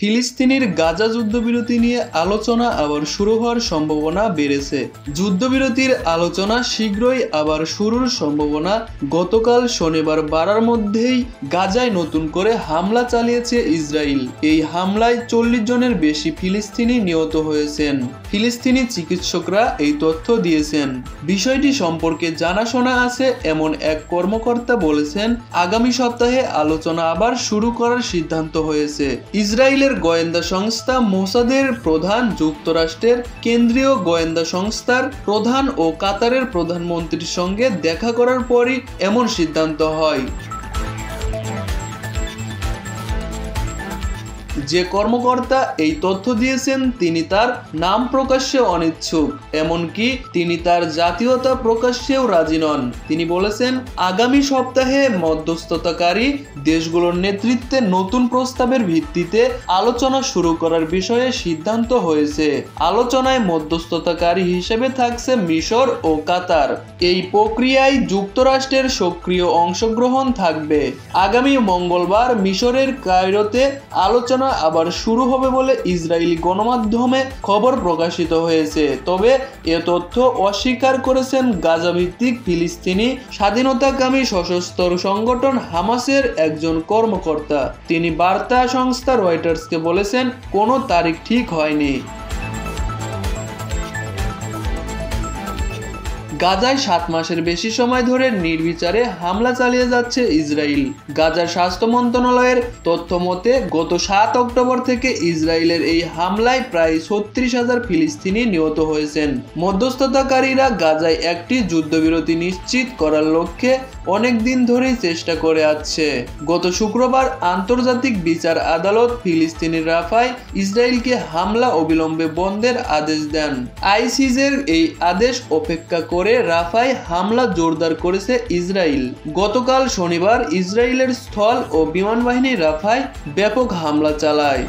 ফিলিস্তিনির গাজা যুদ্ধবিরতি নিয়ে আলোচনা আবার শুরু হওয়ার সম্ভাবনা বেড়েছে। যুদ্ধবিরতির আলোচনা শীঘ্রই আবার শুরুর সম্ভাবনা। গতকাল শনিবার বারার মধ্যেই গাজায় নতুন করে হামলা চালিয়েছে ইসরায়েল। এই হামলায় 40 জনের বেশি ফিলিস্তিনি নিহত হয়েছেন। ফিলিস্তিনি চিকিৎসকরা এই তথ্য দিয়েছেন। বিষয়টি সম্পর্কে জানাশোনা আছে এমন এক কর্মকর্তা বলেছেন, আগামী সপ্তাহে আলোচনা আবার শুরু করার সিদ্ধান্ত হয়েছে। ইসরায়েলের গোয়েন্দা সংস্থা মোসাদের প্রধান, যুক্তরাষ্ট্রের কেন্দ্রীয় গোয়েন্দা সংস্থার প্রধান ও কাতারের প্রধানমন্ত্রীর সঙ্গে দেখা করার পরই এমন সিদ্ধান্ত হয়। যে কর্মকর্তা এই তথ্য দিয়েছেন তিনি তার নাম প্রকাশ্যে অনিচ্ছুক, এমনকি তিনি তার জাতীয়তা প্রকাশ্যেও রাজি নন। তিনি বলেছেন, আগামী সপ্তাহে মধ্যস্থতাকারী দেশগুলোর নেতৃত্বে নতুন প্রস্তাবের ভিত্তিতে আলোচনা শুরু করার বিষয়ে সিদ্ধান্ত হয়েছে। আলোচনায় মধ্যস্থতাকারী হিসেবে থাকছে মিশর ও কাতার। এই প্রক্রিয়ায় যুক্তরাষ্ট্রের সক্রিয় অংশগ্রহণ থাকবে। আগামী মঙ্গলবার মিশরের কায়রোতে আলোচনা আবার শুরু হবে বলে ইসরায়েলি গণমাধ্যমে খবর প্রকাশিত হয়েছে। তবে এ তথ্য অস্বীকার করেছেন গাজা ভিত্তিক ফিলিস্তিনি স্বাধীনতাকামী সশস্ত্র সংগঠন হামাসের একজন কর্মকর্তা। তিনি বার্তা সংস্থা রয়টার্সকে বলেছেন, কোনো তারিখ ঠিক হয়নি। গাজায় 7 মাসের বেশি সময় ধরে নির্বিচারে হামলা চালিয়ে যাচ্ছে ইসরায়েল। গাজার স্বাস্থ্য মন্ত্রণালয়ের তথ্য মতে গত 7 অক্টোবর থেকে ইসরায়েলের এই হামলায় প্রায় 36,000 ফিলিস্তিনি নিহত হয়েছেন। মধ্যস্থতাকারীরা গাজায় একটি যুদ্ধবিরতি নিশ্চিত করার লক্ষ্যে অনেক দিন ধরেই চেষ্টা করে আসছে। গত শুক্রবার আন্তর্জাতিক বিচার আদালত ফিলিস্তিনি রাফায় ইসরায়েলকে হামলা অবিলম্বে বন্ধের আদেশ দেন। আইসিজের এই আদেশ উপেক্ষা করে রাফায় হামলা জোরদার করেছে ইসরায়েল। গতকাল শনিবার ইসরায়েলের স্থল ও বিমান বাহিনী রাফায় ব্যাপক হামলা চালায়।